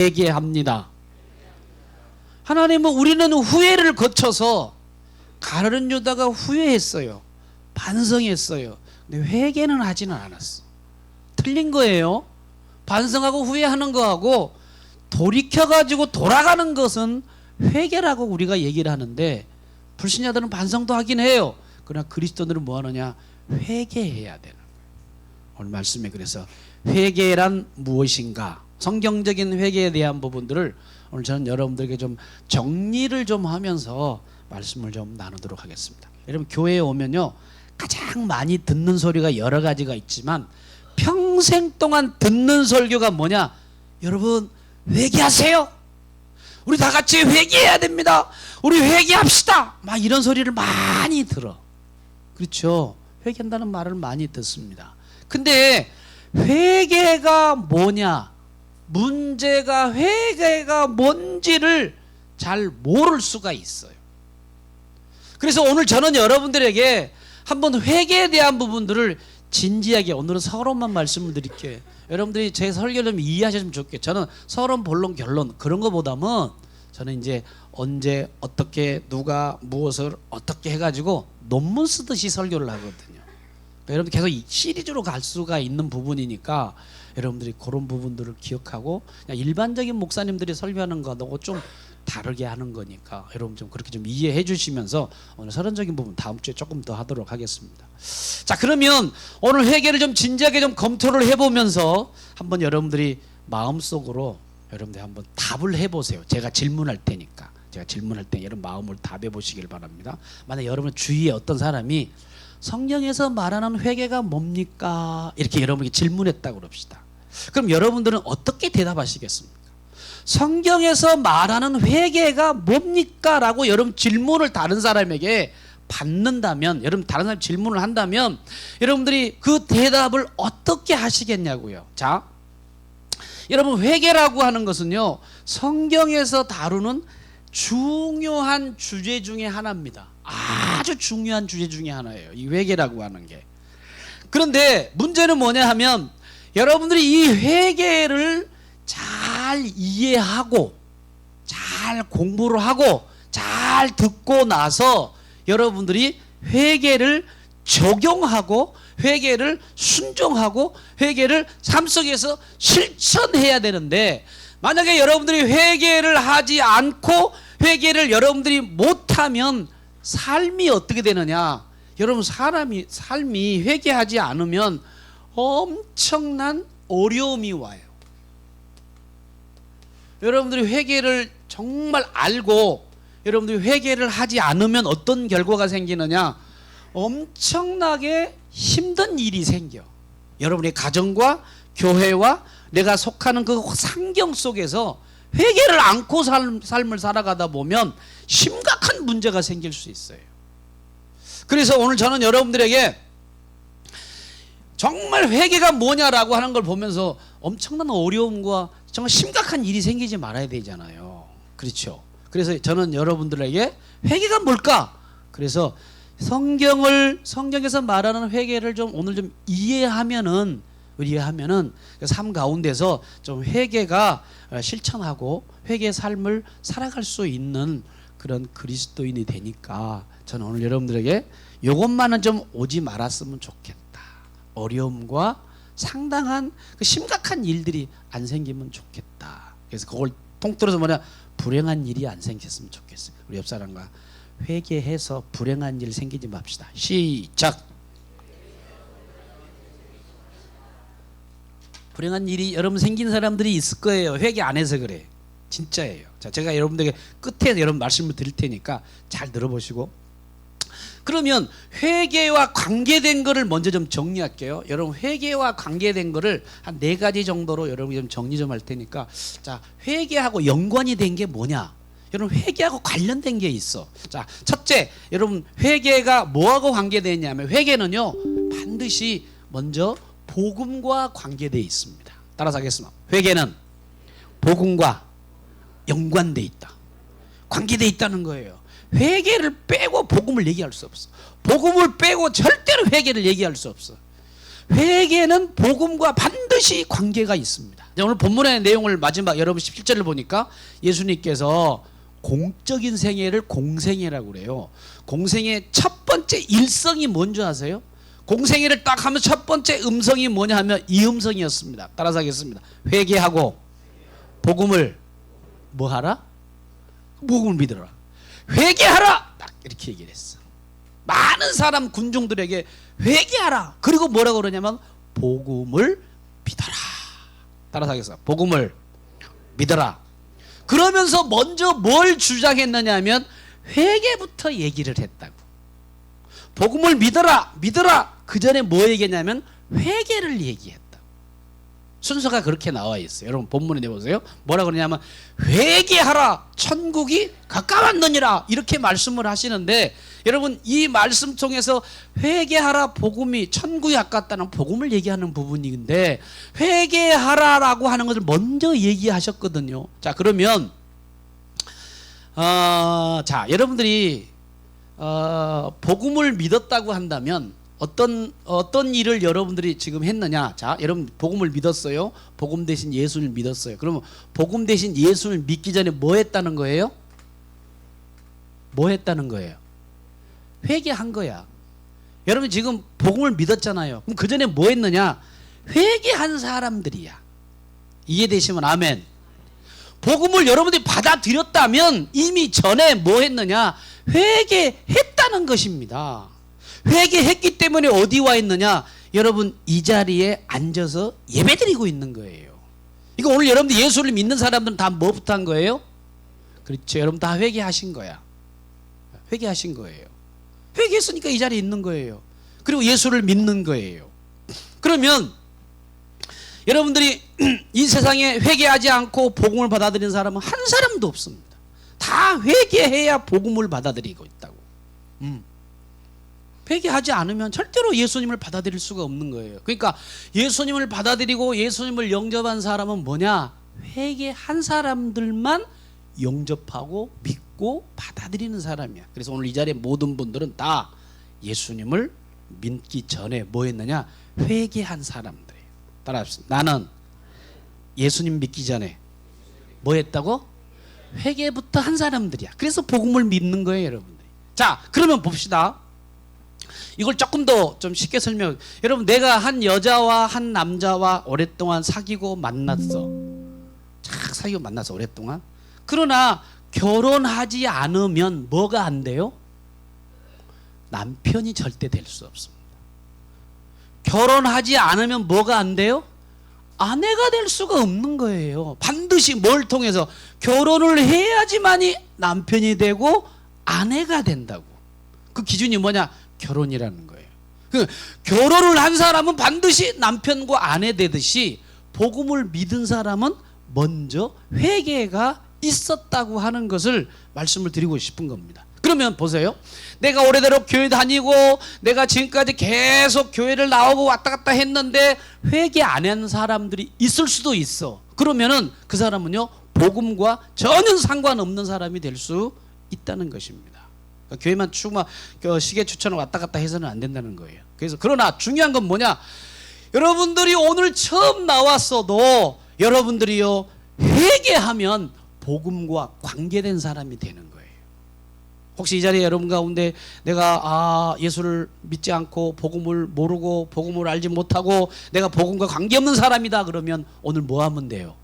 회개합니다. 하나님은 우리는 후회를 거쳐서 가룟 유다가 후회했어요. 반성했어요. 근데 회개는 하지는 않았어. 틀린 거예요. 반성하고 후회하는 거하고 돌이켜가지고 돌아가는 것은 회개라고 우리가 얘기를 하는데, 불신자들은 반성도 하긴 해요. 그러나 그리스도인들은 뭐 하느냐? 회개해야 되는 거예요. 오늘 말씀에 그래서 회개란 무엇인가, 성경적인 회개에 대한 부분들을 오늘 저는 여러분들에게 좀 정리를 좀 하면서 말씀을 좀 나누도록 하겠습니다. 여러분, 교회에 오면요, 가장 많이 듣는 소리가 여러 가지가 있지만 평생 동안 듣는 설교가 뭐냐? 여러분, 회개하세요. 우리 다 같이 회개해야 됩니다. 우리 회개합시다. 막 이런 소리를 많이 들어. 그렇죠? 회개한다는 말을 많이 듣습니다. 근데 회개가 뭐냐? 문제가 회개가 뭔지를 잘 모를 수가 있어요. 그래서 오늘 저는 여러분들에게 한번 회개에 대한 부분들을 진지하게, 오늘은 서론만 말씀을 드릴게요. 여러분들이 제 설교를 좀 이해하셨으면 좋겠어요. 저는 서론, 본론, 결론 그런 거보다는 저는 이제 언제 어떻게 누가 무엇을 어떻게 해가지고 논문 쓰듯이 설교를 하거든요. 그러니까 여러분 계속 시리즈로 갈 수가 있는 부분이니까 여러분들이 그런 부분들을 기억하고, 그냥 일반적인 목사님들이 설교하는 거하고 좀 다르게 하는 거니까 여러분 좀 그렇게 좀 이해해 주시면서 오늘 서론적인 부분 다음 주에 조금 더 하도록 하겠습니다. 자, 그러면 오늘 회개를 좀 진지하게 좀 검토를 해보면서 한번 여러분들이 마음속으로 여러분들이 한번 답을 해보세요. 제가 질문할 테니까. 제가 질문할 때 여러분 마음을 답해 보시길 바랍니다. 만약 여러분 주위에 어떤 사람이 성경에서 말하는 회개가 뭡니까? 이렇게 여러분에게 질문했다고 그럽시다. 그럼 여러분들은 어떻게 대답하시겠습니까? 성경에서 말하는 회개가 뭡니까? 라고 여러분 질문을 다른 사람에게 받는다면, 여러분 다른 사람 질문을 한다면 여러분들이 그 대답을 어떻게 하시겠냐고요. 자, 여러분, 회개라고 하는 것은요, 성경에서 다루는 중요한 주제 중에 하나입니다. 아주 중요한 주제 중에 하나예요, 이 회개라고 하는 게. 그런데 문제는 뭐냐 하면, 여러분들이 이 회개를 잘 이해하고 잘 공부를 하고 잘 듣고 나서 여러분들이 회개를 적용하고 회개를 순종하고 회개를 삶 속에서 실천해야 되는데, 만약에 여러분들이 회개를 하지 않고 회개를 여러분들이 못하면 삶이 어떻게 되느냐? 여러분, 삶이 회개하지 않으면 엄청난 어려움이 와요. 여러분들이 회개를 정말 알고 여러분들이 회개를 하지 않으면 어떤 결과가 생기느냐? 엄청나게 힘든 일이 생겨. 여러분의 가정과 교회와 내가 속하는 그 상경 속에서 회개를 않고 삶을 살아가다 보면 심각한 문제가 생길 수 있어요. 그래서 오늘 저는 여러분들에게 정말 회개가 뭐냐라고 하는 걸 보면서 엄청난 어려움과 정말 심각한 일이 생기지 말아야 되잖아요. 그렇죠? 그래서 저는 여러분들에게 회개가 뭘까? 그래서 성경에서 말하는 회개를 좀 오늘 좀 이해하면은 삶 가운데서 좀 회개가 실천하고 회개의 삶을 살아갈 수 있는 그런 그리스도인이 되니까 저는 오늘 여러분들에게 이것만은 좀 오지 말았으면 좋겠다. 어려움과 상당한 그 심각한 일들이 안 생기면 좋겠다. 그래서 그걸 통틀어서 뭐냐? 불행한 일이 안 생겼으면 좋겠어요. 우리 옆 사람과 회개해서 불행한 일 생기지 맙시다. 시작. 불행한 일이 여러분 생긴 사람들이 있을 거예요. 회개 안 해서 그래. 진짜예요. 자, 제가 여러분들에게 끝에 여러분 말씀을 드릴 테니까 잘 들어보시고, 그러면 회개와 관계된 거를 먼저 좀 정리할게요. 여러분, 회개와 관계된 거를 한 4가지 정도로 여러분이 좀 정리 좀 할 테니까, 자, 회개하고 연관이 된 게 뭐냐? 여러분, 회개하고 관련된 게 있어. 자, 첫째, 여러분 회개가 뭐하고 관계되어 있냐면, 회개는요 반드시 먼저 복음과 관계되어 있습니다. 따라서 하겠습니다. 회개는 복음과 연관되어 있다. 관계되어 있다는 거예요. 회개를 빼고 복음을 얘기할 수 없어. 복음을 빼고 절대로 회개를 얘기할 수 없어. 회개는 복음과 반드시 관계가 있습니다. 오늘 본문의 내용을 마지막 여러분 17절을 보니까 예수님께서 공적인 생애를 공생애라고 그래요. 공생의 첫 번째 일성이 뭔지 아세요? 공생애를 딱 하면 첫 번째 음성이 뭐냐 하면 이 음성이었습니다. 따라서 하겠습니다. 회개하고 복음을 뭐 하라? 복음을 믿으라. 회개하라! 딱 이렇게 얘기를 했어. 많은 사람 군중들에게 회개하라. 그리고 뭐라고 그러냐면 복음을 믿어라. 따라서 하겠습니다. 복음을 믿어라. 그러면서 먼저 뭘 주장했느냐 하면 회개부터 얘기를 했다고. 복음을 믿어라. 믿어라. 그 전에 뭐 얘기했냐면 회개를 얘기했다. 순서가 그렇게 나와 있어요. 여러분 본문에 내보세요. 뭐라 그러냐면 회개하라. 천국이 가까웠느니라. 이렇게 말씀을 하시는데 여러분 이 말씀 통해서 회개하라 복음이 천국이 가깝다는 복음을 얘기하는 부분인데 회개하라라고 하는 것을 먼저 얘기하셨거든요. 자 그러면 자 여러분들이 복음을 믿었다고 한다면 어떤 일을 여러분들이 지금 했느냐? 자, 여러분 복음을 믿었어요. 복음 대신 예수를 믿었어요. 그러면 복음 대신 예수를 믿기 전에 뭐 했다는 거예요? 뭐 했다는 거예요? 회개한 거야. 여러분 지금 복음을 믿었잖아요. 그럼 그 전에 뭐 했느냐? 회개한 사람들이야. 이해되시면 아멘. 복음을 여러분들이 받아들였다면 이미 전에 뭐 했느냐? 회개했다는 것입니다. 회개했기 때문에 어디 와 있느냐? 여러분 이 자리에 앉아서 예배드리고 있는 거예요. 이거 오늘 여러분들 예수를 믿는 사람들은 다 뭐부터 한 거예요? 그렇죠. 여러분 다 회개하신 거야. 회개하신 거예요. 회개했으니까 이 자리에 있는 거예요. 그리고 예수를 믿는 거예요. 그러면 여러분들이 이 세상에 회개하지 않고 복음을 받아들이는 사람은 한 사람도 없습니다. 다 회개해야 복음을 받아들이고 있다고. 회개하지 않으면 절대로 예수님을 받아들일 수가 없는 거예요. 그러니까 예수님을 받아들이고 예수님을 영접한 사람은 뭐냐? 회개한 사람들만 영접하고 믿고 받아들이는 사람이야. 그래서 오늘 이 자리에 모든 분들은 다 예수님을 믿기 전에 뭐 했느냐? 회개한 사람들이에요. 따라합시다. 나는 예수님 믿기 전에 뭐 했다고? 회개부터 한 사람들이야. 그래서 복음을 믿는 거예요, 여러분들이. 자, 그러면 봅시다. 이걸 조금 더 좀 쉽게 설명. 여러분 내가 한 여자와 한 남자와 오랫동안 사귀고 만났어. 착 사귀고 만났어 오랫동안. 그러나 결혼하지 않으면 뭐가 안 돼요? 남편이 절대 될 수 없습니다. 결혼하지 않으면 뭐가 안 돼요? 아내가 될 수가 없는 거예요. 반드시 뭘 통해서? 결혼을 해야지만이 남편이 되고 아내가 된다고. 그 기준이 뭐냐? 결혼이라는 거예요. 결혼을 한 사람은 반드시 남편과 아내 되듯이 복음을 믿은 사람은 먼저 회개가 있었다고 하는 것을 말씀을 드리고 싶은 겁니다. 그러면 보세요. 내가 오래도록 교회 다니고 내가 지금까지 계속 교회를 나오고 왔다 갔다 했는데 회개 안 한 사람들이 있을 수도 있어. 그러면은 그 사람은요 복음과 전혀 상관없는 사람이 될 수 있다는 것입니다. 그러니까 교회만 추구만 시계 추천을 왔다 갔다 해서는 안 된다는 거예요. 그래서 그러나 중요한 건 뭐냐? 여러분들이 오늘 처음 나왔어도 여러분들이요 회개하면 복음과 관계된 사람이 되는 거예요. 혹시 이 자리에 여러분 가운데 내가 예수를 믿지 않고 복음을 모르고 복음을 알지 못하고 내가 복음과 관계없는 사람이다 그러면 오늘 뭐 하면 돼요?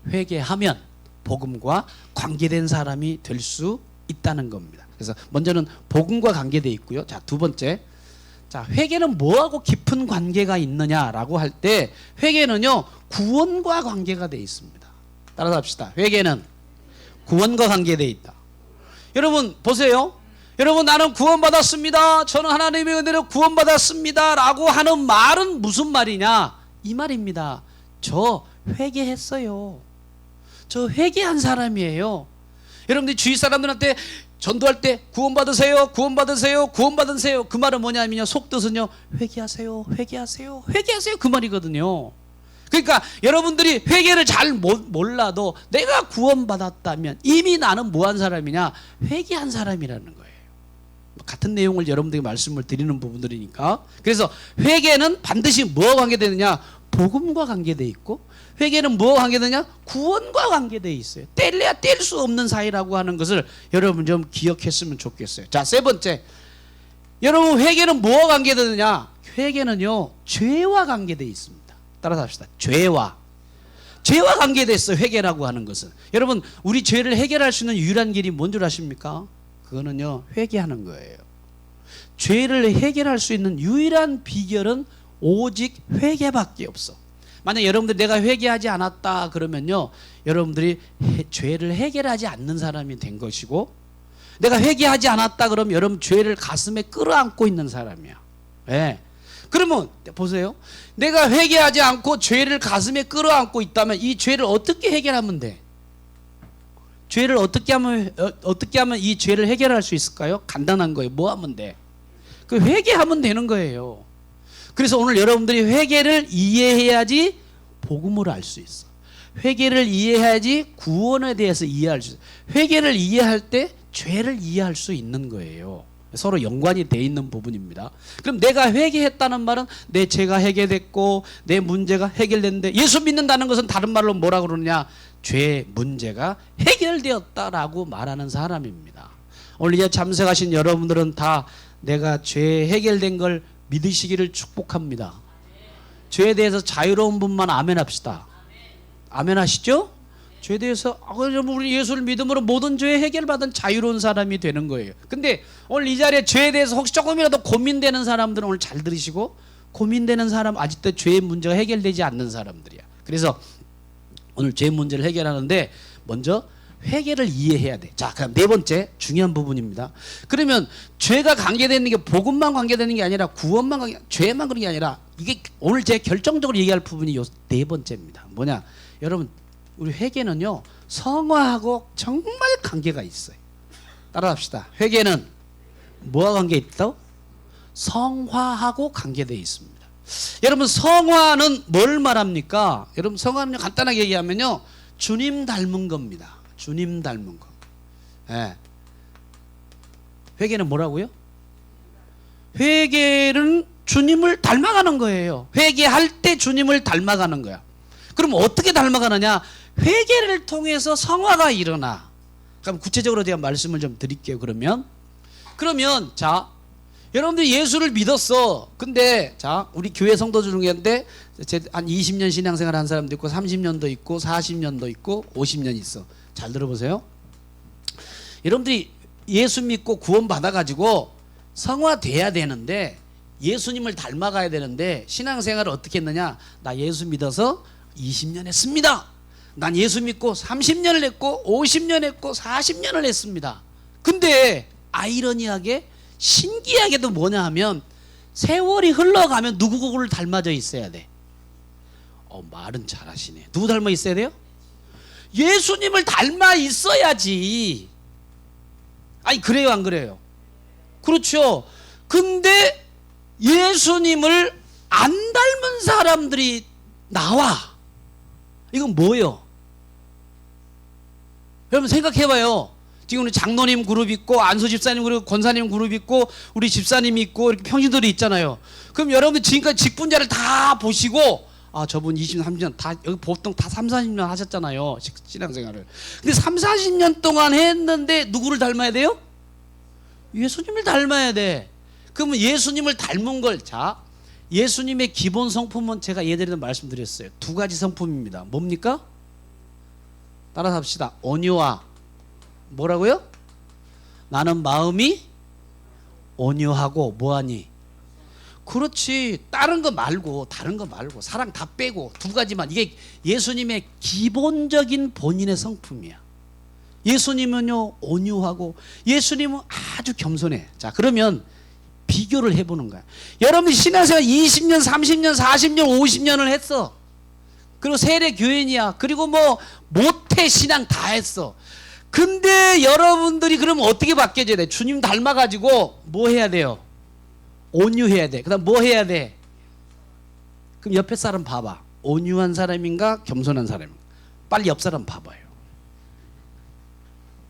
회개하면 복음과 관계된 사람이 될 수 있다는 겁니다. 그래서 먼저는 복음과 관계되어 있고요. 자, 두 번째. 자, 회개는 뭐하고 깊은 관계가 있느냐라고 할 때 회개는요 구원과 관계가 되어 있습니다. 따라서 합시다. 회개는 구원과 관계되어 있다. 여러분 보세요. 여러분 나는 구원받았습니다. 저는 하나님의 은혜로 구원받았습니다 라고 하는 말은 무슨 말이냐? 이 말입니다. 저 회개했어요. 저 회개한 사람이에요. 여러분들이 주위 사람들한테 전도할 때 구원받으세요, 구원받으세요, 구원받으세요. 그 말은 뭐냐면요, 속뜻은요, 회개하세요, 회개하세요, 회개하세요. 그 말이거든요. 그러니까 여러분들이 회개를 잘 몰라도 내가 구원받았다면 이미 나는 뭐한 사람이냐? 회개한 사람이라는 거예요. 같은 내용을 여러분들에게 말씀을 드리는 부분들이니까. 그래서 회개는 반드시 뭐와 관계되느냐? 복음과 관계되어 있고, 회개는 뭐와 관계되느냐? 구원과 관계되어 있어요. 뗄래야 뗄 수 없는 사이라고 하는 것을 여러분 좀 기억했으면 좋겠어요. 자, 세 번째, 여러분 회개는 뭐와 관계되느냐? 회개는요 죄와 관계되어 있습니다. 따라서 합시다. 죄와 관계됐어요. 회개라고 하는 것은. 여러분 우리 죄를 해결할 수 있는 유일한 길이 뭔 줄 아십니까? 그거는요 회개하는 거예요. 죄를 해결할 수 있는 유일한 비결은 오직 회개밖에 없어. 만약 여러분들 내가 회개하지 않았다 그러면요 여러분들이 죄를 해결하지 않는 사람이 된 것이고, 내가 회개하지 않았다 그러면 여러분 죄를 가슴에 끌어안고 있는 사람이야. 예. 그러면 보세요. 내가 회개하지 않고 죄를 가슴에 끌어안고 있다면 이 죄를 어떻게 해결하면 돼? 죄를 어떻게 하면 이 죄를 해결할 수 있을까요? 간단한 거예요. 뭐 하면 돼? 그 회개하면 되는 거예요. 그래서 오늘 여러분들이 회개를 이해해야지 복음을 알 수 있어. 회개를 이해해야지 구원에 대해서 이해할 수 있어. 회개를 이해할 때 죄를 이해할 수 있는 거예요. 서로 연관이 돼 있는 부분입니다. 그럼 내가 회개했다는 말은 내 죄가 해결됐고 내 문제가 해결됐는데, 예수 믿는다는 것은 다른 말로 뭐라 그러느냐? 죄 문제가 해결되었다라고 말하는 사람입니다. 오늘 이제 참석하신 여러분들은 다 내가 죄 해결된 걸 믿으시기를 축복합니다. 죄에 대해서 자유로운 분만 아멘 합시다. 아멘 하시죠? 죄에 대해서 우리 예수를 믿음으로 모든 죄 해결받은 자유로운 사람이 되는 거예요. 근데 오늘 이 자리에 죄에 대해서 혹시 조금이라도 고민되는 사람들은 오늘 잘 들으시고, 고민되는 사람, 아직도 죄의 문제가 해결되지 않는 사람들이야. 그래서 오늘 죄 문제를 해결하는데 먼저 회개를 이해해야 돼. 자, 그럼 네 번째 중요한 부분입니다. 그러면 죄가 관계되는 게 복음만 관계되는 게 아니라 구원만 죄만 그런 게 아니라, 이게 오늘 제 결정적으로 얘기할 부분이 요 네 번째입니다. 뭐냐? 여러분 우리 회개는요 성화하고 정말 관계가 있어요. 따라합시다. 회개는 뭐와 관계 있다고? 성화하고 관계되어 있습니다. 여러분 성화는 뭘 말합니까? 여러분 성화는 간단하게 얘기하면요 주님 닮은 겁니다. 주님 닮은 거. 예. 회개는 뭐라고요? 회개는 주님을 닮아가는 거예요. 회개할 때 주님을 닮아가는 거야. 그럼 어떻게 닮아가느냐? 회개를 통해서 성화가 일어나. 그럼 구체적으로 제가 말씀을 좀 드릴게요. 그러면 자, 여러분들이 예수를 믿었어. 근데 자, 우리 교회 성도들 중에인데 한 20년 신앙생활 한 사람도 있고 30년도 있고 40년도 있고 50년 있어. 잘 들어보세요. 여러분들이 예수 믿고 구원 받아가지고 성화돼야 되는데, 예수님을 닮아가야 되는데 신앙생활을 어떻게 했느냐? 나 예수 믿어서 20년 했습니다. 난 예수 믿고 30년을 했고 50년 했고 40년을 했습니다. 근데 아이러니하게 신기하게도 뭐냐 하면 세월이 흘러가면 누구를 닮아져 있어야 돼? 말은 잘하시네. 누구 닮아 있어야 돼요? 예수님을 닮아 있어야지. 아니 그래요 안 그래요? 그렇죠. 근데 예수님을 안 닮은 사람들이 나와. 이건 뭐예요? 여러분 생각해봐요. 지금 우리 장로님 그룹 있고 안수 집사님 그룹, 권사님 그룹 있고 우리 집사님이 있고 이렇게 평신들이 있잖아요. 그럼 여러분들 지금까지 직분자를 다 보시고, 저분 20년, 30년 다 여기 보통 다 3, 40년 하셨잖아요. 신앙생활을. 근데 3, 40년 동안 했는데 누구를 닮아야 돼요? 예수님을 닮아야 돼. 그러면 예수님을 닮은 걸, 자, 예수님의 기본 성품은 제가 예전에도 말씀드렸어요. 두 가지 성품입니다. 뭡니까? 따라서 합시다. 온유와 뭐라고요? 나는 마음이 온유하고 뭐하니? 그렇지. 다른 거 말고 사랑 다 빼고 두 가지만. 이게 예수님의 기본적인 본인의 성품이야. 예수님은요 온유하고 예수님은 아주 겸손해. 자, 그러면 비교를 해보는 거야. 여러분이 신앙생활 20년, 30년, 40년, 50년을 했어. 그리고 세례 교인이야. 그리고 뭐 모태 신앙 다 했어. 근데 여러분들이 그러면 어떻게 바뀌어져야 돼? 주님 닮아가지고 뭐 해야 돼요? 온유해야 돼. 그 다음 뭐 해야 돼? 그럼 옆에 사람 봐봐. 온유한 사람인가 겸손한 사람인가? 빨리 옆 사람 봐봐요.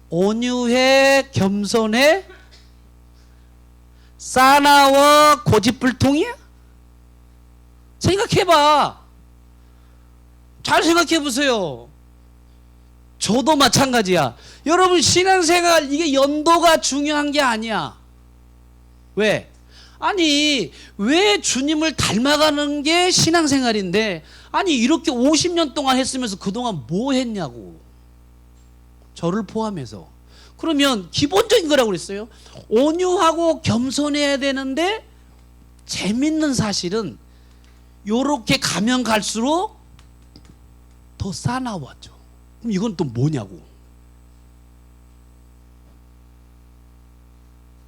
온유해 겸손해 싸나워 고집불통이야? 생각해봐. 잘 생각해보세요. 저도 마찬가지야. 여러분 신앙생활 이게 연도가 중요한 게 아니야. 왜? 아니 왜 주님을 닮아가는 게 신앙생활인데 아니 이렇게 50년 동안 했으면서 그동안 뭐 했냐고. 저를 포함해서. 그러면 기본적인 거라고 그랬어요. 온유하고 겸손해야 되는데 재밌는 사실은 요렇게 가면 갈수록 더 싸나워져. 그럼 이건 또 뭐냐고.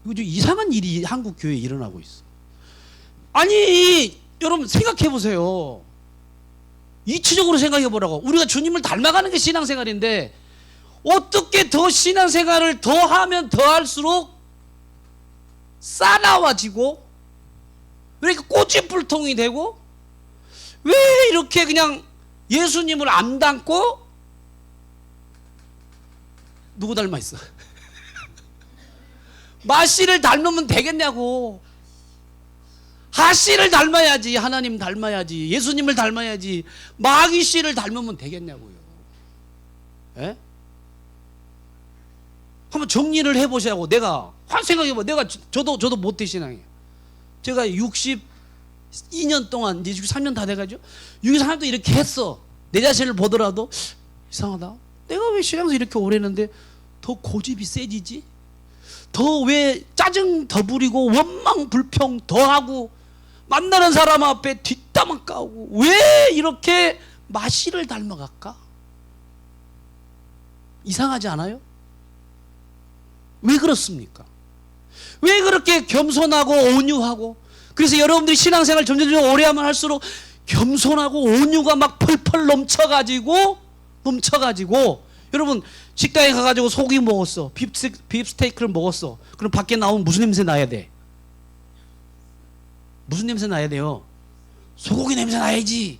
이거 좀 이상한 일이 한국 교회에 일어나고 있어. 아니 여러분 생각해 보세요. 이치적으로 생각해 보라고. 우리가 주님을 닮아가는 게 신앙생활인데 어떻게 더 신앙생활을 더 하면 더 할수록 싸나워지고 왜 이렇게 꼬치불통이 되고 왜 이렇게 그냥 예수님을 안 닮고 누구 닮아 있어? 마씨를 닮으면 되겠냐고. 하씨를 닮아야지. 하나님 닮아야지. 예수님을 닮아야지. 마귀씨를 닮으면 되겠냐고요. 에? 한번 정리를 해보자고. 내가 한 생각해봐. 저도 모태 신앙이에요. 제가 62년 동안 이제 63년 다 돼가지고 63년도 이렇게 했어. 내 자신을 보더라도 이상하다. 내가 왜 신앙에서 이렇게 오래 했는데 더 고집이 세지지? 더 왜 짜증 더 부리고 원망 불평 더 하고 만나는 사람 앞에 뒷담화 까고 왜 이렇게 마씨를 닮아갈까? 이상하지 않아요? 왜 그렇습니까? 왜 그렇게 겸손하고 온유하고 그래서 여러분들이 신앙생활 점점 오래 하면 할수록 겸손하고 온유가 막 펄펄 넘쳐가지고 여러분 식당에 가가지고 소고기 먹었어. 빕스테이크를 먹었어. 그럼 밖에 나오면 무슨 냄새 나야 돼? 무슨 냄새 나야 돼요? 소고기 냄새 나야지.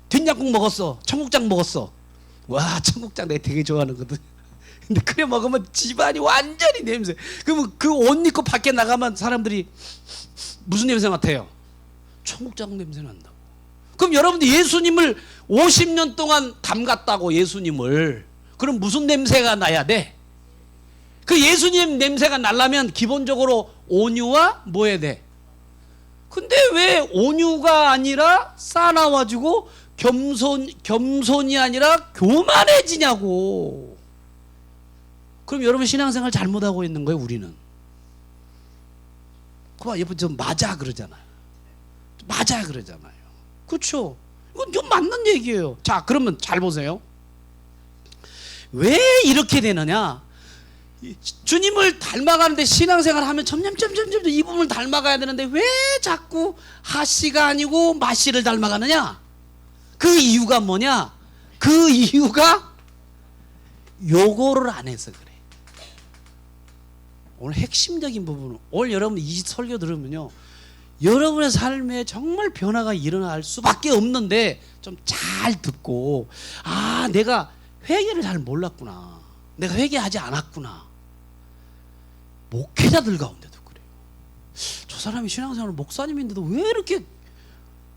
된장국 먹었어. 청국장 먹었어. 와 청국장 내가 되게 좋아하는 거든. 근데 그래 먹으면 집안이 완전히 냄새. 그러면 그 옷 입고 밖에 나가면 사람들이 무슨 냄새 맡아요? 청국장 냄새 난다고. 그럼 여러분들 예수님을 50년 동안 담갔다고 예수님을. 그럼 무슨 냄새가 나야 돼? 그 예수님 냄새가 나려면 기본적으로 온유와 뭐 해야 돼? 근데 왜 온유가 아니라 싸나워지고 겸손이 아니라 교만해지냐고. 그럼 여러분 신앙생활 잘못하고 있는 거예요, 우리는. 그봐, 옆에 좀 맞아 그러잖아요. 맞아 그러잖아요. 그렇죠? 이건 좀 맞는 얘기예요. 자, 그러면 잘 보세요. 왜 이렇게 되느냐? 주님을 닮아가는데 신앙생활 하면 점점 이 부분을 닮아가야 되는데 왜 자꾸 하씨가 아니고 마씨를 닮아가느냐? 그 이유가 뭐냐? 그 이유가 요거를 안 해서 그래. 오늘 핵심적인 부분은 오늘 여러분 이 설교 들으면요 여러분의 삶에 정말 변화가 일어날 수밖에 없는데 좀 잘 듣고 아 내가 회개를 잘 몰랐구나. 내가 회개하지 않았구나. 목회자들 가운데도 그래요. 저 사람이 신앙생활 목사님인데도 왜 이렇게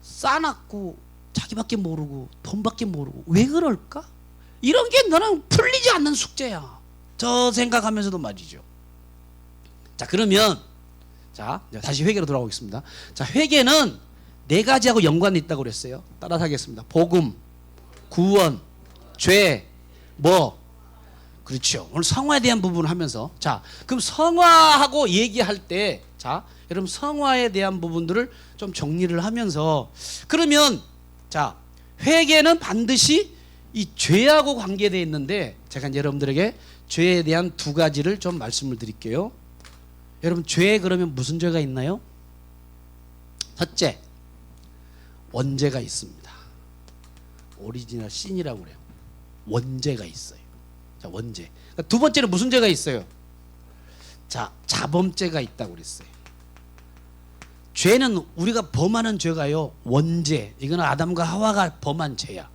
싸놨고 자기밖에 모르고 돈밖에 모르고 왜 그럴까? 이런 게 너랑 풀리지 않는 숙제야. 저 생각하면서도 말이죠. 자 그러면 자 다시 회개로 돌아오겠습니다. 자 회개는 네 가지하고 연관이 있다고 그랬어요. 따라서 하겠습니다. 복음, 구원, 죄, 뭐 그렇죠. 오늘 성화에 대한 부분을 하면서 자 그럼 성화하고 얘기할 때 자 여러분 성화에 대한 부분들을 좀 정리를 하면서 그러면 자 회개는 반드시 이 죄하고 관계되어 있는데 제가 이제 여러분들에게 죄에 대한 두 가지를 좀 말씀을 드릴게요. 여러분 죄에 그러면 무슨 죄가 있나요? 첫째 원죄가 있습니다. 오리지널 신이라고 그래요. 원죄가 있어요. 자 원죄. 그러니까 두 번째는 무슨 죄가 있어요? 자 자범죄가 있다고 그랬어요. 죄는 우리가 범하는 죄가요 원죄. 이거는 아담과 하와가 범한 죄야.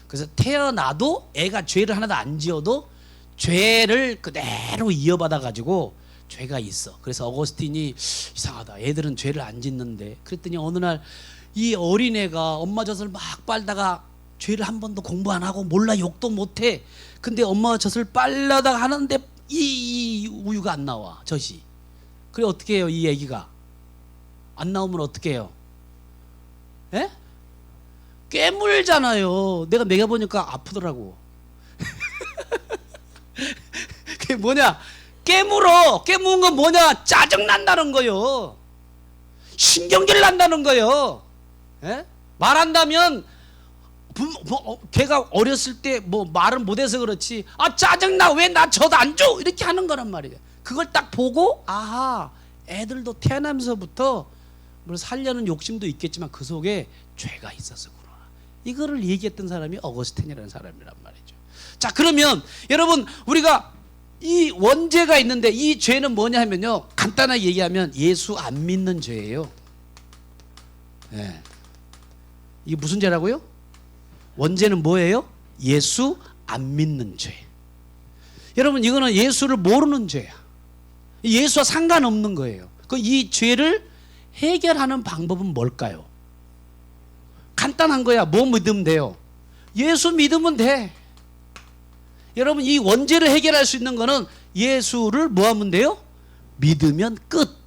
그래서 태어나도 애가 죄를 하나도 안 지어도 죄를 그대로 이어받아 가지고 죄가 있어. 그래서 어거스틴이 이상하다. 애들은 죄를 안 짓는데. 그랬더니 어느 날 이 어린애가 엄마 젖을 막 빨다가 죄를 한 번도 공부 안 하고 몰라 욕도 못해. 근데 엄마가 젖을 빨려다가 하는데 이 우유가 안 나와. 젖이. 그래 어떻게 해요? 이 애기가 안 나오면 어떻게 해요? 에? 깨물잖아요. 내가 먹여보니까 아프더라고. 그게 뭐냐? 깨물어. 깨무는 건 뭐냐? 짜증난다는 거요. 신경질 난다는 거요. 에? 말한다면 걔가 어렸을 때 뭐 말을 못해서 그렇지. 아 짜증나. 왜 나 젖 안 줘? 이렇게 하는 거란 말이에요. 그걸 딱 보고 아하, 애들도 태어나면서부터 물론 살려는 욕심도 있겠지만 그 속에 죄가 있었구나. 이거를 얘기했던 사람이 어거스틴이라는 사람이란 말이죠. 자, 그러면 여러분 우리가 이 원죄가 있는데 이 죄는 뭐냐 하면요, 간단하게 얘기하면 예수 안 믿는 죄예요. 네. 이게 무슨 죄라고요? 원죄는 뭐예요? 예수 안 믿는 죄. 여러분 이거는 예수를 모르는 죄야. 예수와 상관없는 거예요. 이 죄를 해결하는 방법은 뭘까요? 간단한 거야. 뭐 믿으면 돼요? 예수 믿으면 돼. 여러분 이 원죄를 해결할 수 있는 거는 예수를 뭐 하면 돼요? 믿으면 끝.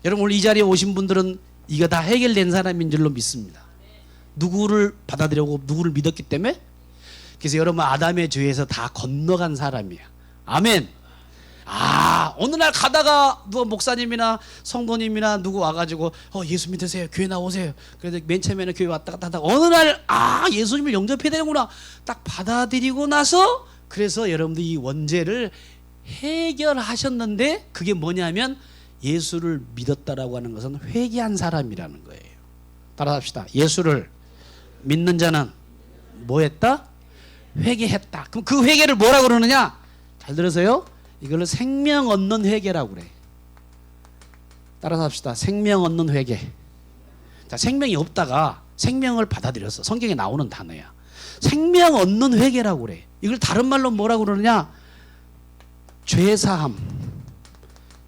여러분 오늘 이 자리에 오신 분들은 이거 다 해결된 사람인 줄로 믿습니다. 누구를 받아들이고 누구를 믿었기 때문에. 그래서 여러분 아담의 죄에서 다 건너간 사람이야. 아멘. 아, 어느 날 가다가 누가 목사님이나 성도님이나 누구 와가지고 예수 믿으세요, 교회 나오세요. 그래서 맨 처음에는 교회 왔다 갔다 하다가 어느 날 예수님을 영접해야 되는구나 딱 받아들이고 나서, 그래서 여러분들 이 원죄를 해결하셨는데 그게 뭐냐면 예수를 믿었다라고 하는 것은 회개한 사람이라는 거예요. 따라합시다. 예수를 믿는 자는 뭐 했다? 회개했다. 그럼 그 회개를 뭐라고 그러느냐? 잘 들으세요. 이걸로 생명 얻는 회개라고 그래. 따라서 합시다. 생명 얻는 회개. 자, 생명이 없다가 생명을 받아들였어. 성경에 나오는 단어야. 생명 얻는 회개라고 그래. 이걸 다른 말로 뭐라고 그러느냐? 죄사함.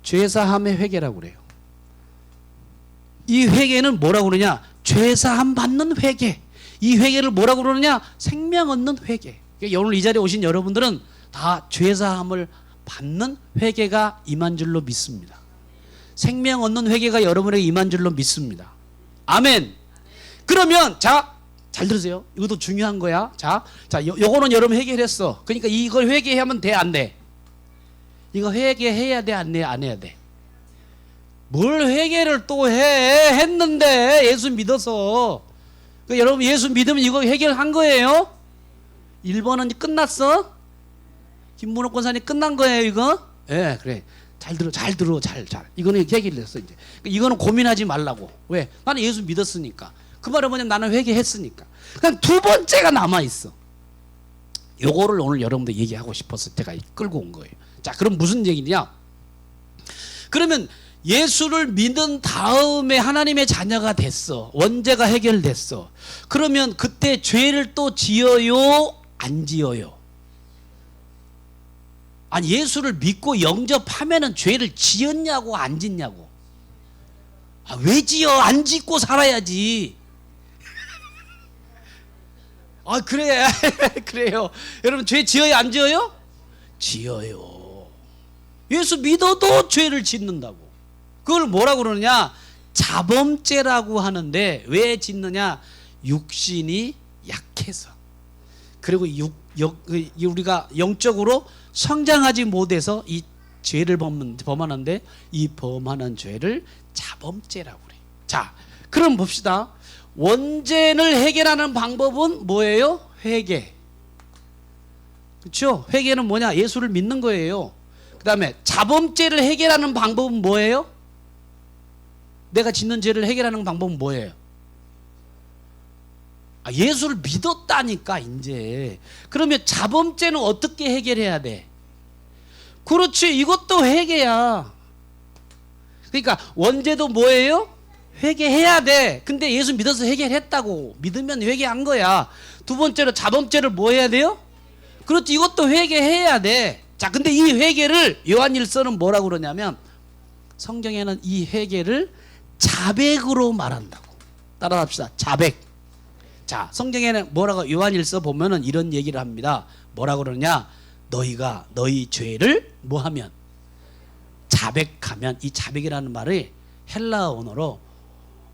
죄사함의 회개라고 그래요. 이 회개는 뭐라고 그러냐? 죄사함 받는 회개. 이 회개를 뭐라고 그러느냐? 생명 얻는 회개. 그러니까 오늘 이 자리에 오신 여러분들은 다 죄사함을 받는 회개가 임한 줄로 믿습니다. 생명 얻는 회개가 여러분에게 임한 줄로 믿습니다. 아멘. 그러면 자, 잘 들으세요. 이것도 중요한 거야. 자, 요거는 여러분 해결했어. 그러니까 이걸 회개하면 돼, 안 돼? 이거 회개해야 돼, 안 해? 안 해야 돼? 뭘 회개를 또 해? 했는데 예수 믿어서. 그러니까 여러분 예수 믿으면 이거 해결한 거예요? 1번은 끝났어? 김문호 권사님 끝난 거예요, 이거? 예, 그래. 잘 들어. 이거는 해결됐어, 이제. 이거는 고민하지 말라고. 왜? 나는 예수 믿었으니까. 그 말은 뭐냐면 나는 회개했으니까. 그냥 두 번째가 남아있어. 요거를 오늘 여러분들 얘기하고 싶어서 제가 끌고 온 거예요. 자, 그럼 무슨 얘기냐? 그러면 예수를 믿은 다음에 하나님의 자녀가 됐어. 원죄가 해결됐어. 그러면 그때 죄를 또 지어요? 안 지어요? 아니, 예수를 믿고 영접하면은 죄를 지었냐고 안 짓냐고. 왜 지어? 안 짓고 살아야지. 그래. 그래요. 여러분 죄 지어요, 안 지어요? 지어요. 예수 믿어도 죄를 짓는다고. 그걸 뭐라고 그러느냐? 자범죄라고 하는데 왜 짓느냐? 육신이 약해서. 그리고 우리가 영적으로 성장하지 못해서 이 죄를 범하는데 이 범하는 죄를 자범죄라고 그래. 자, 그럼 봅시다. 원죄를 해결하는 방법은 뭐예요? 회개. 그렇죠? 회개는 뭐냐? 예수를 믿는 거예요. 그 다음에 자범죄를 해결하는 방법은 뭐예요? 내가 짓는 죄를 해결하는 방법은 뭐예요? 예수를 믿었다니까 이제. 그러면 자범죄는 어떻게 해결해야 돼? 그렇지, 이것도 회개야. 그러니까 원죄도 뭐예요? 회개해야 돼. 근데 예수 믿어서 해결했다고. 믿으면 회개한 거야. 두 번째로 자범죄를 뭐 해야 돼요? 그렇지, 이것도 회개해야 돼. 자, 근데 이 회개를 요한일서는 뭐라고 그러냐면 성경에는 이 회개를 자백으로 말한다고. 따라합시다. 자백. 자, 성경에는 뭐라고 요한일서 보면은 이런 얘기를 합니다. 뭐라고 그러냐? 너희가 너희 죄를 뭐하면 자백하면, 이 자백이라는 말이 헬라어 언어로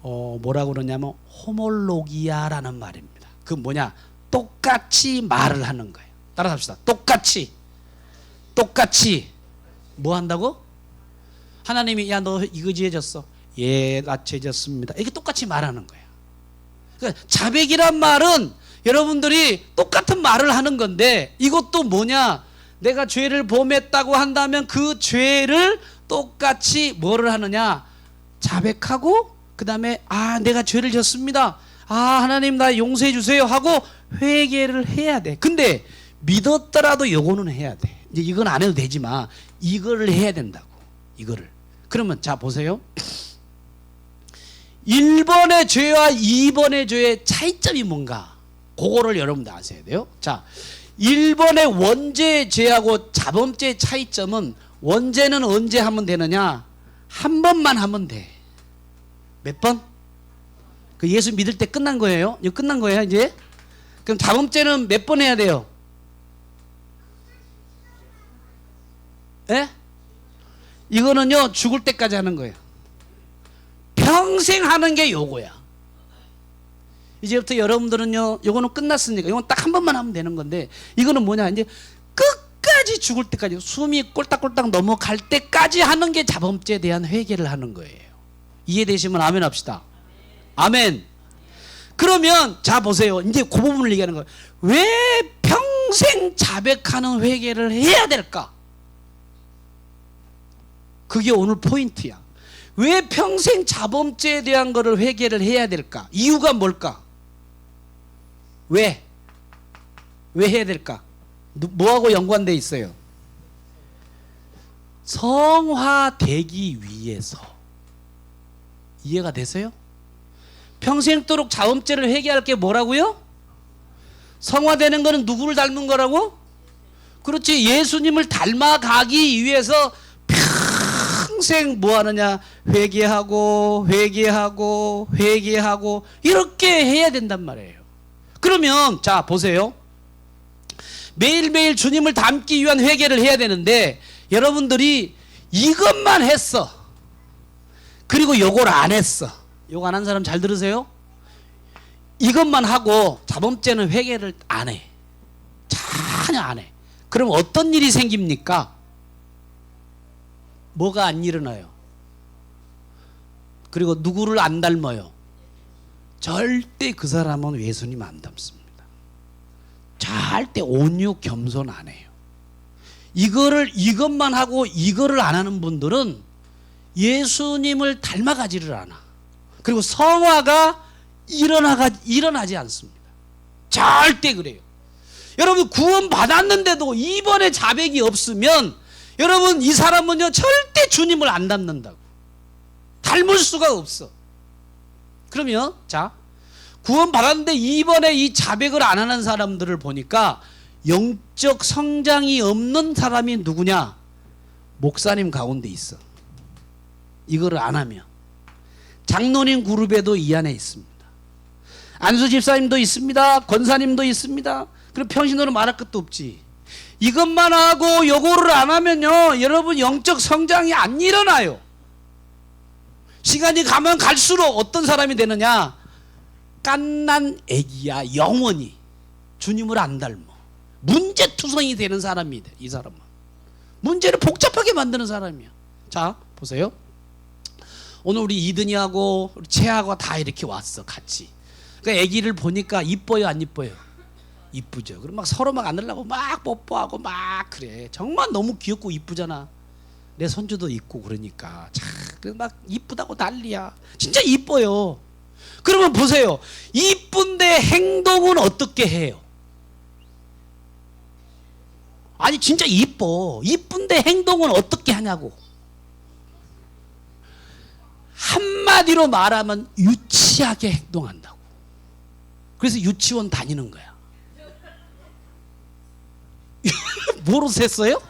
뭐라고 그러냐면 호몰로기아라는 말입니다. 그 뭐냐? 똑같이 말을 하는 거예요. 따라합시다. 똑같이 뭐 한다고? 하나님이 야 너 이거 지어졌어. 예, 나 죄졌습니다. 이렇게 똑같이 말하는 거예요. 그러니까 자백이란 말은 여러분들이 똑같은 말을 하는 건데, 이것도 뭐냐? 내가 죄를 범했다고 한다면 그 죄를 똑같이 뭐를 하느냐? 자백하고 그 다음에 내가 죄를 졌습니다. 하나님 나 용서해 주세요 하고 회개를 해야 돼. 근데 믿었더라도 요거는 해야 돼. 이제 이건 안 해도 되지만 이거를 해야 된다고. 이거를. 그러면 자 보세요. 1번의 죄와 2번의 죄의 차이점이 뭔가? 그거를 여러분들 아셔야 돼요. 자, 1번의 원죄의 죄하고 자범죄의 차이점은, 원죄는 언제 하면 되느냐? 한 번만 하면 돼. 몇 번? 그 예수 믿을 때 끝난 거예요. 이거 끝난 거예요, 이제. 그럼 자범죄는 몇 번 해야 돼요? 예? 이거는요, 죽을 때까지 하는 거예요. 평생 하는 게 요거야. 이제부터 여러분들은요, 요거는 끝났으니까 이건 딱 한 번만 하면 되는 건데, 이거는 뭐냐? 이제 끝까지 죽을 때까지, 숨이 꼴딱꼴딱 넘어갈 때까지 하는 게 자범죄에 대한 회개를 하는 거예요. 이해되시면 아멘 합시다. 아멘. 그러면 자 보세요. 이제 그 부분을 얘기하는 거예요. 왜 평생 자백하는 회개를 해야 될까? 그게 오늘 포인트야. 왜 평생 자범죄에 대한 거를 회개를 해야 될까? 이유가 뭘까? 왜 해야 될까? 뭐하고 연관돼 있어요? 성화되기 위해서. 이해가 되세요? 평생도록 자범죄를 회개할 게 뭐라고요? 성화되는 거는 누구를 닮은 거라고? 그렇지, 예수님을 닮아가기 위해서 평생 뭐 하느냐? 회개하고 이렇게 해야 된단 말이에요. 그러면 자 보세요. 매일매일 주님을 닮기 위한 회개를 해야 되는데, 여러분들이 이것만 했어. 그리고 요걸 안 했어. 요거 안 한 사람 잘 들으세요? 이것만 하고 자범죄는 회개를 안 해. 전혀 안 해. 그럼 어떤 일이 생깁니까? 뭐가 안 일어나요? 그리고 누구를 안 닮아요? 절대 그 사람은 예수님 안 닮습니다. 절대 온유 겸손 안 해요. 이것만 하고 이거를 안 하는 분들은 예수님을 닮아가지를 않아. 그리고 성화가 일어나지 않습니다. 절대 그래요. 여러분 구원 받았는데도 이번에 자백이 없으면 여러분 이 사람은요 절대 주님을 안 닮는다고. 닮을 수가 없어. 그러면 자 구원 받았는데 이번에 이 자백을 안 하는 사람들을 보니까 영적 성장이 없는 사람이 누구냐? 목사님 가운데 있어. 이거를 안 하면. 장로님 그룹에도 이 안에 있습니다. 안수 집사님도 있습니다. 권사님도 있습니다. 그리고 평신도는 말할 것도 없지. 이것만 하고 요거를 안 하면요 여러분 영적 성장이 안 일어나요. 시간이 가면 갈수록 어떤 사람이 되느냐? 깐난 애기야. 영원히 주님을 안 닮아. 문제투성이 되는 사람이 돼. 이 사람은 문제를 복잡하게 만드는 사람이야. 자 보세요. 오늘 우리 이든이하고 우리 채하고 다 이렇게 왔어 같이. 그러니까 애기를 보니까 이뻐요 안 이뻐요? 이쁘죠. 그럼 막 서로 막 안으려고 막 뽀뽀하고 막 그래. 정말 너무 귀엽고 이쁘잖아. 내 손주도 있고 그러니까 참 막 이쁘다고 난리야. 진짜 이뻐요. 그러면 보세요. 이쁜데 행동은 어떻게 해요? 아니 진짜 이뻐. 이쁜데 행동은 어떻게 하냐고. 한마디로 말하면 유치하게 행동한다고. 그래서 유치원 다니는 거야. 뭐로 셌어요?